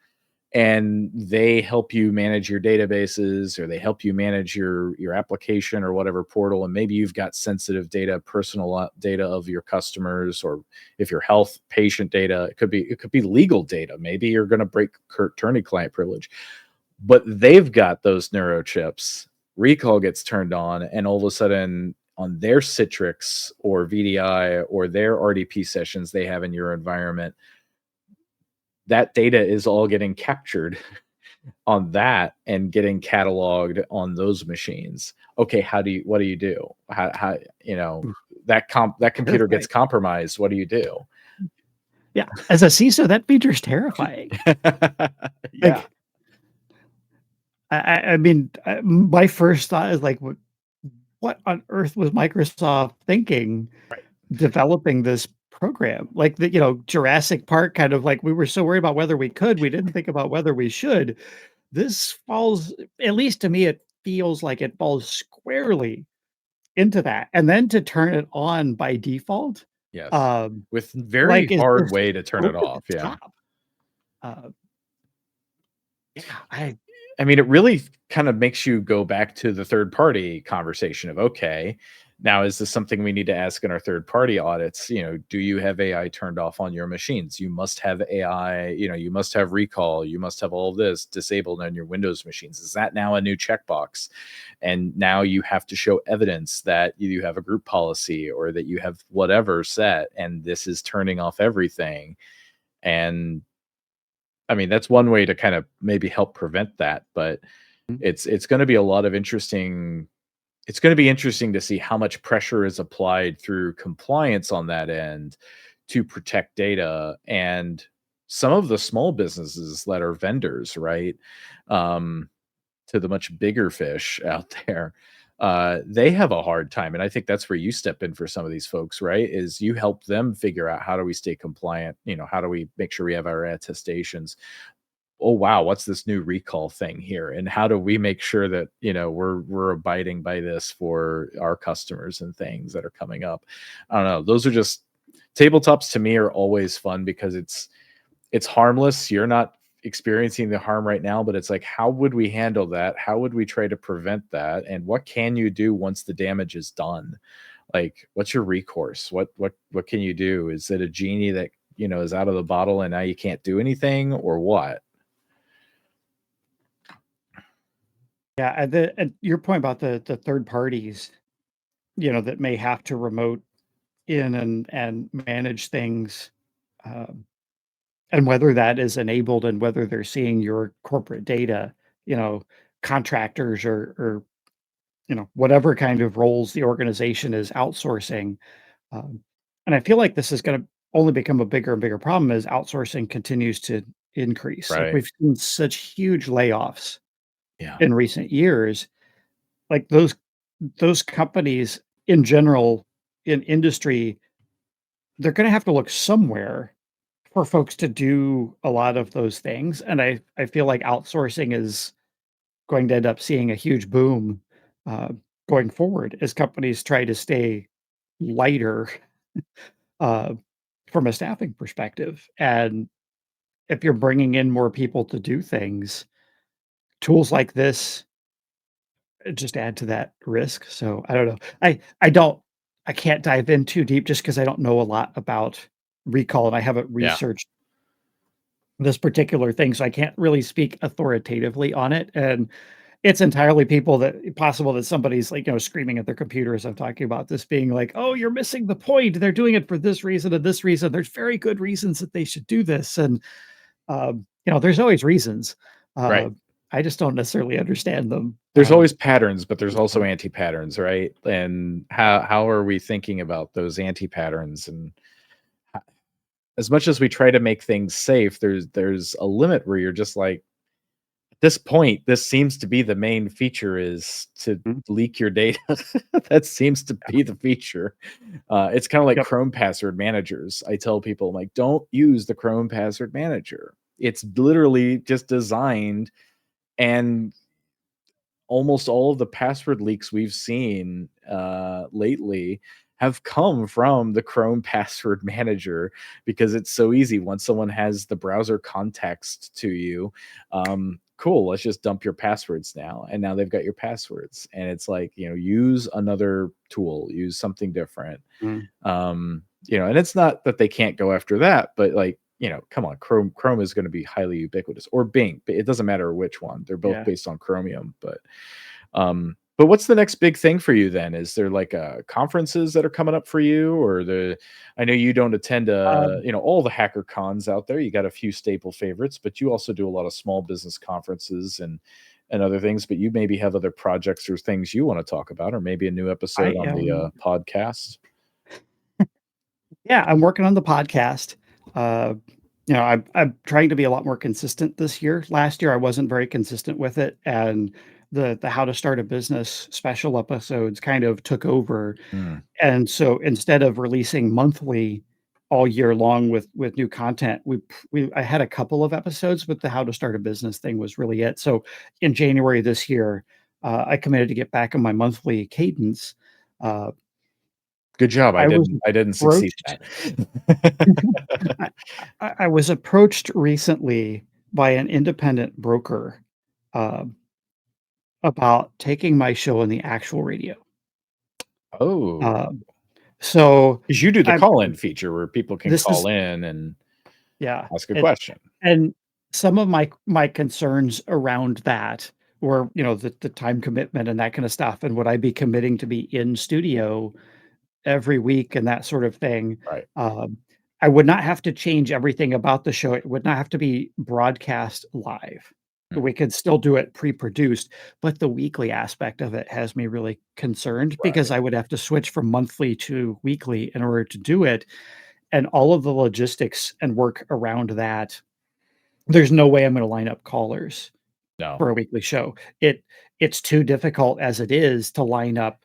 and they help you manage your databases, or they help you manage your application or whatever portal, and maybe you've got sensitive data, personal data of your customers, or if your health patient data, it could be legal data. Maybe you're going to break attorney-client privilege, but they've got those neurochips. Recall gets turned on, and all of a sudden on their Citrix or VDI or their RDP sessions they have in your environment, that data is all getting captured on that and getting cataloged on those machines. Okay, what do you do? How Oof, that computer terrifying. gets compromised. What do you do? Yeah, as a CISO, that feature's terrifying. Yeah, Like, I mean, my first thought is like, what on earth was Microsoft thinking right. developing this program? Like the, Jurassic Park kind of like we were so worried about whether we could, we didn't think about whether we should. This falls, at least to me, it feels like it falls squarely into that. And then to turn it on by default, Yes. um, With very like is hard just way to turn it over the off. Yeah. top. Uh, yeah, I I mean, it really kind of makes you go back to the third party conversation of, okay, now is this something we need to ask in our third party audits? Do you have AI turned off on your machines? You must have AI, you must have recall, you must have all of this disabled on your Windows machines. Is that now a new checkbox? And now you have to show evidence that you have a group policy or that you have whatever set, and this is turning off everything. And I mean, that's one way to kind of maybe help prevent that, but it's going to be a lot of interesting it's going to be interesting to see how much pressure is applied through compliance on that end to protect data, and some of the small businesses that are vendors, right? Um, to the much bigger fish out there, they have a hard time. And I think that's where you step in for some of these folks, right? Is you help them figure out, how do we stay compliant? How do we make sure we have our attestations? Oh wow, what's this new recall thing here, and how do we make sure that we're abiding by this for our customers and things that are coming up? I don't know, those are just tabletops. To me, are always fun because it's harmless. You're not experiencing the harm right now, but it's like, how would we handle that? How would we try to prevent that? And what can you do once the damage is done? Like, what's your recourse? What can you do? Is it a genie that is out of the bottle and now you can't do anything, or what? yeah, and your point about the third parties, that may have to remote in and manage things, um, and whether that is enabled and whether they're seeing your corporate data, you know, contractors or whatever kind of roles the organization is outsourcing. Um, and I feel like this is going to only become a bigger and bigger problem as outsourcing continues to increase. Like Right. we've seen such huge layoffs Yeah. in recent years. Like those companies in general in industry, they're going to have to look somewhere for folks to do a lot of those things. And I feel like outsourcing is going to end up seeing a huge boom uh, going forward as companies try to stay lighter uh, from a staffing perspective. And if you're bringing in more people to do things, tools like this just add to that risk. So I don't know. I can't dive in too deep just because I don't know a lot about recall and I haven't Yeah. researched this particular thing, so I can't really speak authoritatively on it. And it's entirely possible that somebody's like, screaming at their computer as I'm talking about this, being like, "Oh, you're missing the point. They're doing it for this reason and this reason. There's very good reasons that they should do this." And there's always reasons. Right. Uh, I just don't necessarily understand them. There's always patterns, but there's also anti-patterns, right? And how are we thinking about those anti-patterns? And as much as we try to make things safe, there's a limit where you're just like, this point, this seems to be the main feature is to Mhm. leak your data. That seems to be the feature. It's kinda like Yep. Chrome password managers. I tell people, I'm like, "Don't use the Chrome password manager." It's literally just designed, and almost all of the password leaks we've seen lately have come from the Chrome password manager because it's so easy. Once someone has the browser context to you, cool, let's just dump your passwords now. And now they've got your passwords. And it's like, use another tool, use something different. Mm. And it's not that they can't go after that, but like, come on, Chrome is going to be highly ubiquitous, or Bing. It doesn't matter which one. They're both Yeah. based on Chromium, but what's the next big thing for you then? Is there like conferences that are coming up for you, or I know you don't attend Um, all the hacker cons out there. You got a few staple favorites, but you also do a lot of small business conferences and other things. But you maybe have other projects or things you want to talk about, or maybe a new I episode on the am podcast. Yeah, I'm working on the podcast. Uh, I'm trying to be a lot more consistent this year. Last year, I wasn't very consistent with it, and the How to Start a Business special episodes kind of took over. Mm, And so instead of releasing monthly all year long with new content, I had a couple of episodes, but the How to Start a Business thing was really it. So in January this year, I committed to get back on my monthly cadence. Uh, good job. I I was didn't succeed approached that. I I was approached recently by an independent broker, um, about taking my show on the actual radio. Oh, Um, so 'cause you do the I'm call-in feature where people can this call is in and yeah, ask a it question. and some of my concerns around that were, the time commitment and that kinda stuff, and would I be committing to be in studio every week and that sort of thing. Right. Um, I would not have to change everything about the show. It would not have to be broadcast live. Mm, We could still do it pre-produced, but the weekly aspect of it has me really concerned because right. I would have to switch from monthly to weekly in order to do it, and all of the logistics and work around that. There's no way I'm gonna line up callers No. for a weekly show. It's too difficult as it is to line up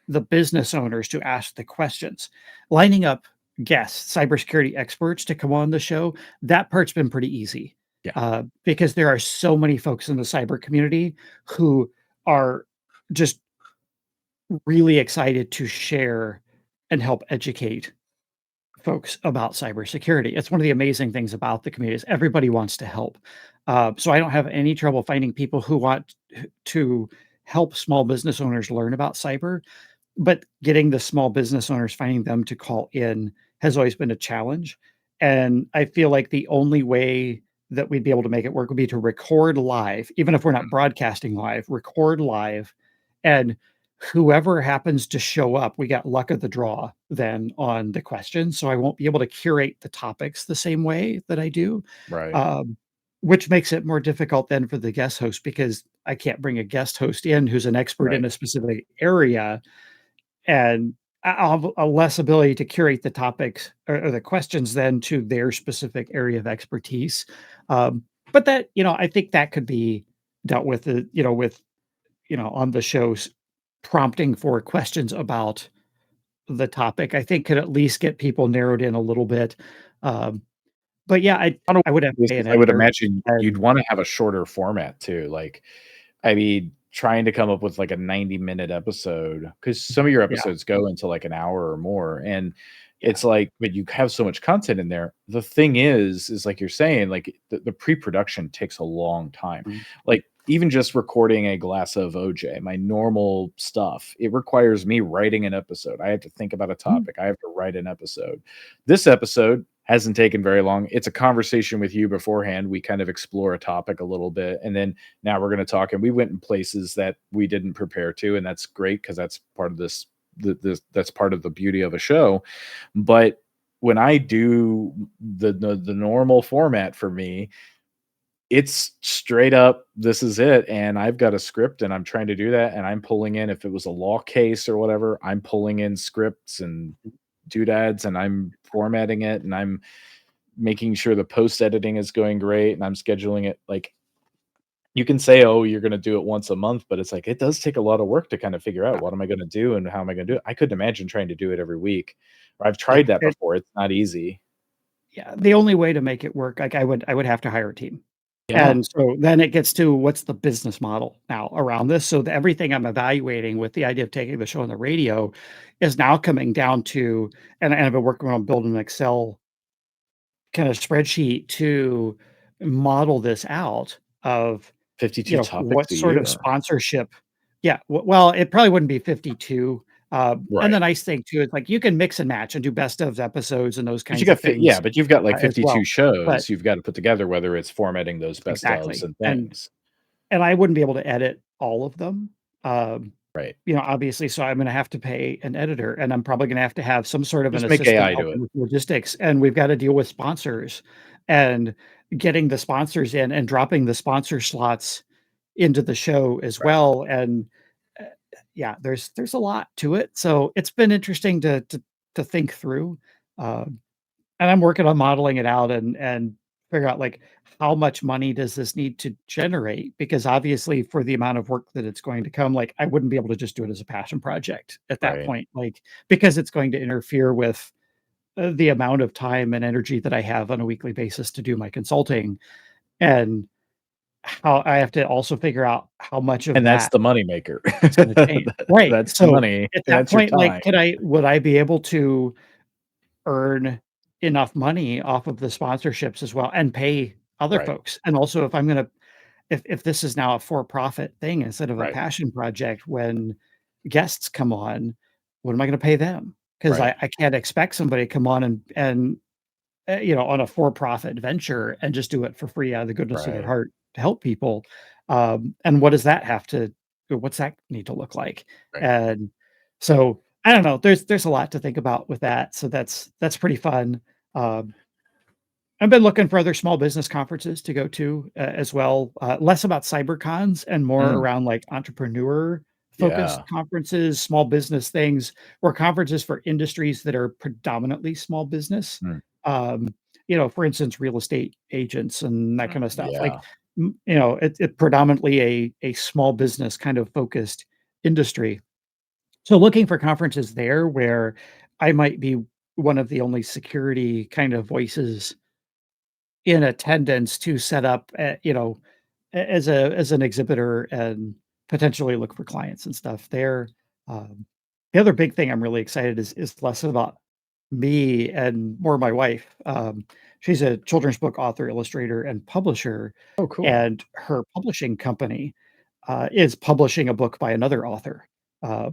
the business owners to ask the questions. Lining up guests, cybersecurity experts to come on the show, that part's been pretty easy, Yeah. because there are so many folks in the cyber community who are just really excited to share and help educate folks about cybersecurity. It's one of the amazing things about the community is everybody wants to help. So I don't have any trouble finding people who want to help small business owners learn about cyber, but getting the small business owners, finding them to call in has always been a challenge, and I feel like the only way that we'd be able to make it work would be to record live, even if we're not broadcasting live, record live, and whoever happens to show up, we got luck of the draw then on the questions, so I won't be able to curate the topics the same way that I do, Right. um, which makes it more difficult then for the guest host because I can't bring a guest host in who's an expert Right. in a specific area, and I'll have a less ability to curate the topics or the questions then to their specific area of expertise. But that, I think that could be dealt with, on the shows prompting for questions about the topic. I think could at least get people narrowed in a little bit. Um, but yeah, I don't know I would have to what pay this is. an I would editor, imagine you'd and wanna have a shorter format too, like, I mean, trying to come up with, like, a 90-minute episode, because some of your yeah, episodes go into, like, an hour or more, and yeah. it's like but you have so much content in there. The thing is like you're saying, like, the pre-production takes a long time. Mm, Like, even just recording a glass of OJ, my normal stuff, it requires me writing an episode. I have to think about a mm, topic. I have to write an episode. This episode hasn't taken very long. It's a conversation with you beforehand. We kind of explore a topic a little bit, and then now we're going to talk. And we went in places that we didn't prepare to, and that's great because that's part of this. That's part of the beauty of a show. But when I do the normal format for me, it's straight up, this is it, and I've got a script, and I'm trying to do that, and I'm pulling in if it was a law case or whatever, I'm pulling in scripts and doodads, and I'm formatting it, and I'm making sure the post editing is going great, and I'm scheduling it, like, you can say, "Oh, you're gonna do it once a month," but it's like, it does take a lot of work to kind of figure out Uh, what am I gonna do and how am I gonna do it. I couldn't imagine trying to do it every week. Or I've yeah, tried that before, it's not easy. yeah, the only way to make it work, like, I would have to hire a team. Yeah, And so then it gets to what's the business model now around this? So everything I'm evaluating with the idea of taking the show on the radio is now coming down to, and I've been working on building an Excel kind of spreadsheet to model this out of, 52 what topics a sort of year. sponsorship. Yeah, well, it probably wouldn't be 52. And the Right. nice thing too is like you can mix and match and do best of episodes and those But you kinds got of fi yeah, things but you've got, like, as well. 52 But shows you've gotta put together, whether it's formatting those best ofs exactly. and And things. I wouldn't be able to edit all of them. Um, Right. obviously, so I'm gonna have to pay an editor, and I'm probably gonna have to have some sort of an Just make assistant AI do helping it. with logistics, and we've gotta deal with sponsors, and getting the sponsors in and dropping the sponsor slots into the show as Right. well, and, uh, yeah, there's a lot to it, so it's been interesting to think through. um and I'm working on modeling it out and figure out, like, how much money does this need to generate? Because obviously for the amount of work that it's going to come, like, I wouldn't be able to just do it as a passion project at that Right. point, like, because it's going to interfere with, the amount of time and energy that I have on a weekly basis to do my consulting, and how I have to also figure out how much of And that's that the moneymaker. is gonna change. Right, That's the so money, at and that that's your point, like, time. would I be able to earn enough money off of the sponsorships as well and pay other Right, folks. And also if I'm gonna, if this is now a for-profit thing instead of a right, passion project, when guests come on, what am I gonna pay them? Because right, I can't expect somebody to come on and on a for-profit venture and just do it for free out of the goodness of their right, heart to help people. And what does that have to, what's that need to look like? right. And so I don't know. There's a lot to think about with that. So that's pretty fun. Um, I've been looking for other small business conferences to go to, as well, less about cyber cons and more Mm, around, like, entrepreneur focused yeah, conferences, small business things, or conferences for industries that are predominantly small business. mm, Um, for instance, real estate agents and that kind of stuff. Like, yeah, it predominantly a small business kind of focused industry. So looking for conferences there where I might be one of the only security kind of voices in attendance to set up, as an exhibitor and potentially look for clients and stuff there. Um, the other big thing I'm really excited is less about me and more my wife. She's a children's book author, illustrator, and publisher, oh, cool. and her publishing company is publishing a book by another author. Uh,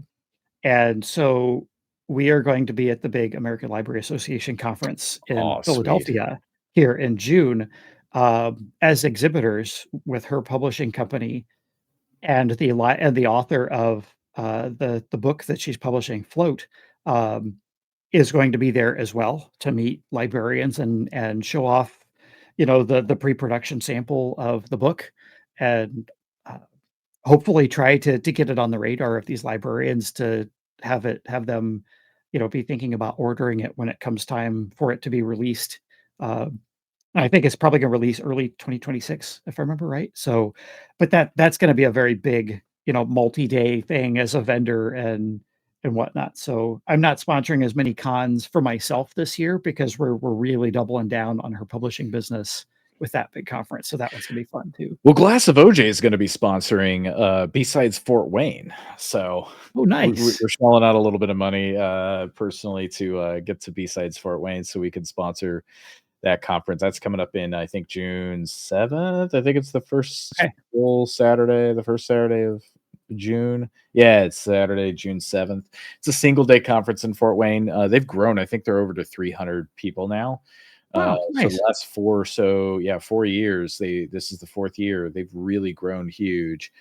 and so we are going to be at the big American Library Association conference in Oh, sweet. Philadelphia here in June, as exhibitors with her publishing company and the author of the book that she's publishing, Float, um, is going to be there as well to meet librarians and show off, the pre-production sample of the book, and uh, hopefully try to get it on the radar of these librarians to have them, be thinking about ordering it when it comes time for it to be released. I think it's probably gonna release early 2026, if I remember right. So, but that's gonna be a very big, multi-day thing as a vendor and whatnot. So I'm not sponsoring as many cons for myself this year because we're really doubling down on her publishing business with that big conference. So that one's gonna be fun too. Well, Glass of OJ is gonna be sponsoring, B-Sides Fort Wayne, so Oh, nice. we're shelling out a little bit of money, personally to, get to B-Sides Fort Wayne so we can sponsor that conference. That's coming up in, I think, June 7th. I think it's the first Okay. full Saturday, the first Saturday of June. Yeah, it's Saturday, June 7th. It's a single day conference in Fort Wayne. They've grown. I think they're over to 300 people now. Wow, So the nice. last 4 or so, yeah, 4 years, this is the 4th year. They've really grown huge,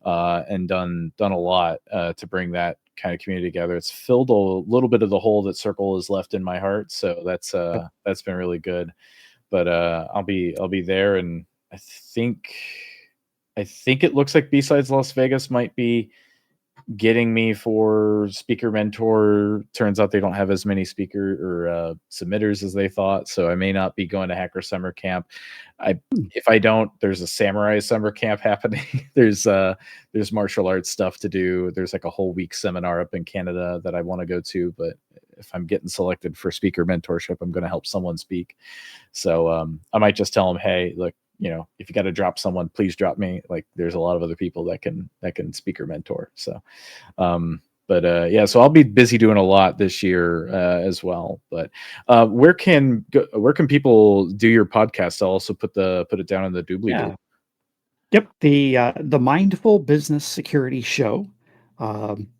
and done a lot, to bring that kind of community together. It's filled a little bit of the hole that Circle has left in my heart, so Yep. that's been really good. But, I'll be there, and I think it looks like B-Sides Las Vegas might be getting me for speaker mentor. Turns out they don't have as many speaker or submitters as they thought, so I may not be going to Hacker Summer Camp. I Hmm. If I don't, there's a samurai summer camp happening. There's martial arts stuff to do. There's like a whole week seminar up in Canada that I want to go to, but if I'm getting selected for speaker mentorship, I'm going to help someone speak. So I might just tell them, hey, look, if you got to drop someone, please drop me. Like, there's a lot of other people that can speaker mentor. So, yeah, so I'll be busy doing a lot this year as well. But where can people do your podcast? I'll also put it down in the doobly doo. Yeah. Yep. The Mindful Business Security Show.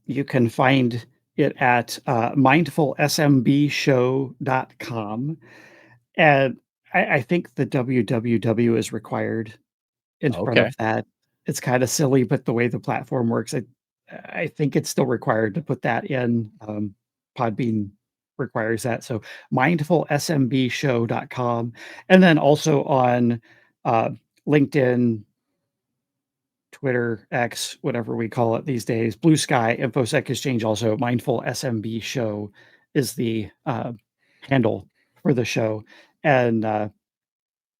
You can find it at mindfulsmbshow.com. And I think the www is required in front Okay. of that. It's kind of silly, but the way the platform works, I think it's still required to put that in. Podbean requires that. So mindfulsmbshow.com. And then also on LinkedIn, Twitter, X, whatever we call it these days, Bluesky, InfoSec.Exchange, also Mindful SMB Show is the handle for the show. And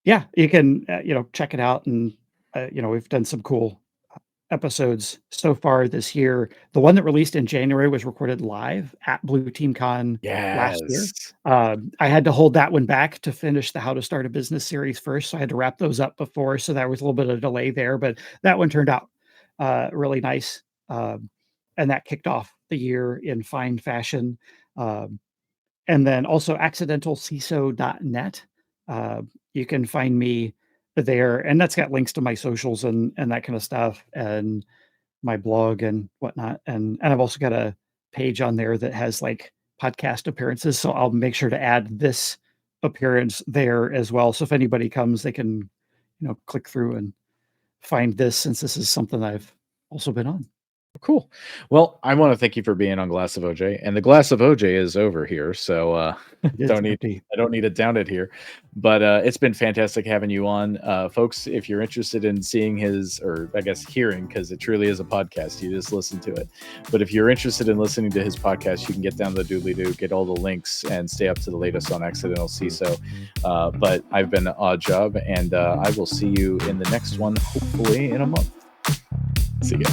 yeah, you can, check it out. And, we've done some cool episodes so far this year. The one that released in January was recorded live at Blue Team Con last year. Yes. I had to hold that one back to finish the How to Start a Business series first, so I had to wrap those up before, so there was a little bit of delay there, but that one turned out really nice, and that kicked off the year in fine fashion. Um, and then also accidentalciso.net. You can find me there, and that's got links to my socials and that kind of stuff, and my blog and whatnot. And I've also got a page on there that has like podcast appearances. So I'll make sure to add this appearance there as well. So if anybody comes, they can, click through and find this, since this is something I've also been on. Cool. Well, I want to thank you for being on Glass of OJ, and the glass of OJ is over here, so It is empty. I don't need it down it here. But it's been fantastic having you on, folks. If you're interested in seeing his, or I guess hearing, because it truly is a podcast, you just listen to it. But if you're interested in listening to his podcast, you can get down the doobly doo, get all the links, and stay up to the latest on Accidental CISO. But I've been Odd Job, and I will see you in the next one, hopefully in a month. See ya.